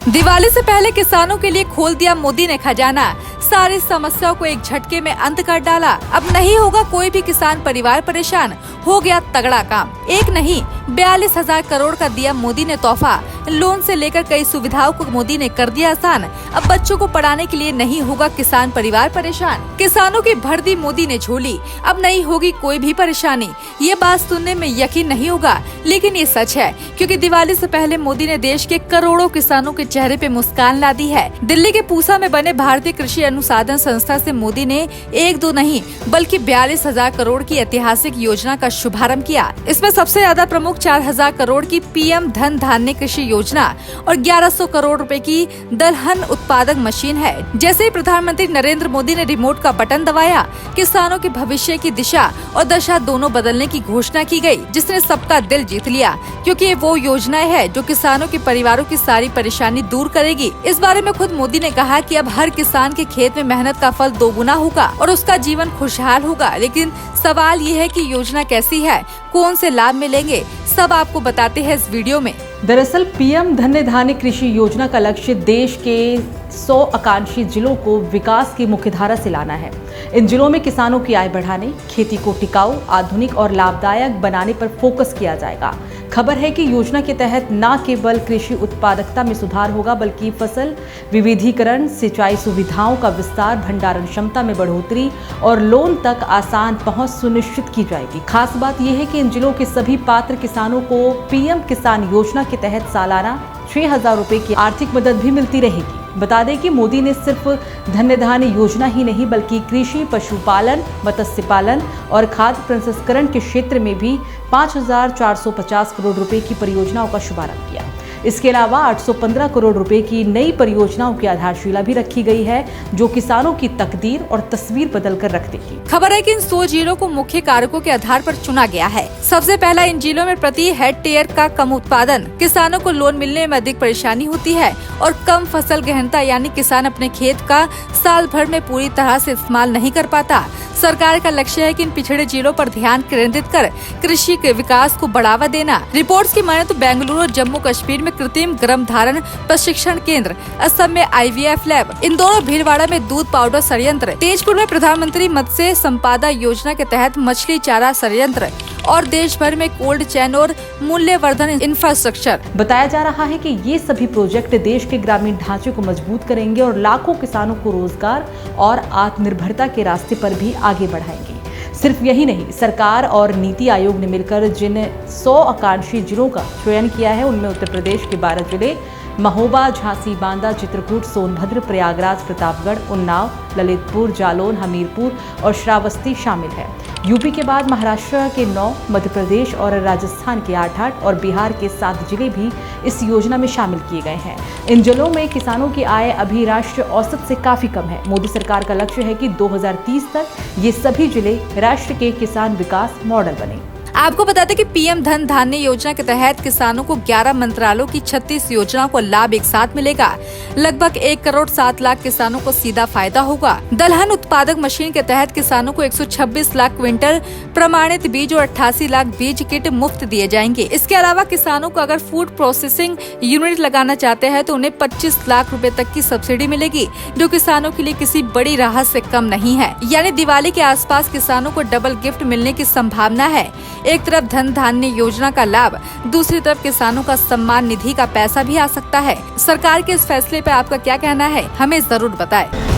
दिवाली से पहले किसानों के लिए खोल दिया मोदी ने खजाना। सारी समस्याओं को एक झटके में अंत कर डाला। अब नहीं होगा कोई भी किसान परिवार परेशान। हो गया तगड़ा काम। एक नहीं 42,000 करोड़ का दिया मोदी ने तोहफा। लोन से लेकर कई सुविधाओं को मोदी ने कर दिया आसान। अब बच्चों को पढ़ाने के लिए नहीं होगा किसान परिवार परेशान। किसानों की भर दी मोदी ने झोली। अब नहीं होगी कोई भी परेशानी। ये बात सुनने में यकीन नहीं होगा, लेकिन ये सच है, क्योंकि दिवाली से पहले मोदी ने देश के करोड़ों किसानों के चेहरे पे मुस्कान ला दी है। दिल्ली के पूसा में बने भारतीय कृषि अनुसंधान संस्था से मोदी ने एक दो नहीं बल्कि 42,000 करोड़ की ऐतिहासिक योजना का शुभारंभ किया। इसमें सबसे ज्यादा प्रमुख 4,000 करोड़ की पीएम धन धान्य कृषि योजना और 1100 करोड़ रुपए की दलहन उत्पादक मशीन है। जैसे ही प्रधानमंत्री नरेंद्र मोदी ने रिमोट का बटन दबाया, किसानों के भविष्य की दिशा और दशा दोनों बदलने की घोषणा की गई, जिसने सबका दिल जीत लिया, क्योंकि ये वो योजनाएं है जो किसानों के परिवारों की सारी परेशानी दूर करेगी। इस बारे में खुद मोदी ने कहा कि अब हर किसान के खेत में मेहनत का फल दोगुना होगा और उसका जीवन खुशहाल होगा। लेकिन सवाल ये है कि योजना कैसी है, कौन से लाभ मिलेंगे, सब आपको बताते हैं इस वीडियो में। दरअसल पीएम धन धान्य कृषि योजना का लक्ष्य देश के 100 आकांक्षी जिलों को विकास की मुख्यधारा से लाना है। इन जिलों में किसानों की आय बढ़ाने, खेती को टिकाऊ, आधुनिक और लाभदायक बनाने पर फोकस किया जाएगा। खबर है कि योजना के तहत न केवल कृषि उत्पादकता में सुधार होगा, बल्कि फसल विविधीकरण, सिंचाई सुविधाओं का विस्तार, भंडारण क्षमता में बढ़ोतरी और लोन तक आसान पहुंच सुनिश्चित की जाएगी। खास बात यह है कि इन जिलों के सभी पात्र किसानों को पीएम किसान योजना के तहत सालाना 6,000 रुपए की आर्थिक मदद भी मिलती रहेगी। बता दें कि मोदी ने सिर्फ धन धान्य योजना ही नहीं बल्कि कृषि, पशुपालन, मत्स्य पालन और खाद्य प्रसंस्करण के क्षेत्र में भी 5,450 करोड़ रुपए की परियोजनाओं का शुभारंभ किया। इसके अलावा 815 करोड़ रुपए की नई परियोजनाओं की आधारशिला भी रखी गई है, जो किसानों की तकदीर और तस्वीर बदल कर रख देगी। खबर है कि इन 100 जिलों को मुख्य कारकों के आधार पर चुना गया है। सबसे पहला, इन जिलों में प्रति हेक्टेयर का कम उत्पादन, किसानों को लोन मिलने में अधिक परेशानी होती है और कम फसल गहनता, यानी किसान अपने खेत का साल भर में पूरी तरह से इस्तेमाल नहीं कर पाता। सरकार का लक्ष्य है कि इन पिछड़े जिलों पर ध्यान केंद्रित कर कृषि के विकास को बढ़ावा देना। रिपोर्ट्स की माने तो बेंगलुरु और जम्मू कश्मीर में कृत्रिम गर्भधारण प्रशिक्षण केंद्र, असम में IVF लैब, इंदौर और भीलवाड़ा में दूध पाउडर संयंत्र, तेजपुर में प्रधानमंत्री मत्स्य संपदा योजना के तहत मछली चारा संयंत्र और देश भर में कोल्ड चेन और मूल्यवर्धन इंफ्रास्ट्रक्चर। बताया जा रहा है कि ये सभी प्रोजेक्ट देश के ग्रामीण ढांचे को मजबूत करेंगे और लाखों किसानों को रोजगार और आत्मनिर्भरता के रास्ते पर भी आगे बढ़ाएंगे। सिर्फ यही नहीं, सरकार और नीति आयोग ने मिलकर जिन 100 आकांक्षी जिलों का चयन किया है, उनमें उत्तर प्रदेश के 12 जिले महोबा, झांसी, बांदा, चित्रकूट, सोनभद्र, प्रयागराज, प्रतापगढ़, उन्नाव, ललितपुर, जालौन, हमीरपुर और श्रावस्ती शामिल है। यूपी के बाद महाराष्ट्र के 9, मध्य प्रदेश और राजस्थान के 8 और बिहार के 7 जिले भी इस योजना में शामिल किए गए हैं। इन जिलों में किसानों की आय अभी राष्ट्रीय औसत से काफी कम है। मोदी सरकार का लक्ष्य है कि 2030 तक ये सभी जिले राष्ट्र के किसान विकास मॉडल बने। आपको बता दें कि पीएम धन धान्य योजना के तहत किसानों को 11 मंत्रालयों की 36 योजनाओं को लाभ एक साथ मिलेगा। लगभग 1 करोड़ 7 लाख किसानों को सीधा फायदा होगा। दलहन उत्पादक मशीन के तहत किसानों को 126 लाख क्विंटल प्रमाणित बीज और 88 लाख बीज किट मुफ्त दिए जाएंगे। इसके अलावा किसानों को अगर फूड प्रोसेसिंग यूनिट लगाना चाहते हैं तो उन्हें 25 लाख रुपए तक की सब्सिडी मिलेगी, जो किसानों के लिए किसी बड़ी राहत से कम नहीं है। यानी दिवाली के आसपास किसानों को डबल गिफ्ट मिलने की संभावना है। एक तरफ धन धान्य योजना का लाभ, दूसरी तरफ किसानों का सम्मान निधि का पैसा भी आ सकता है। सरकार के इस फैसले पर आपका क्या कहना है, हमें जरूर बताएं।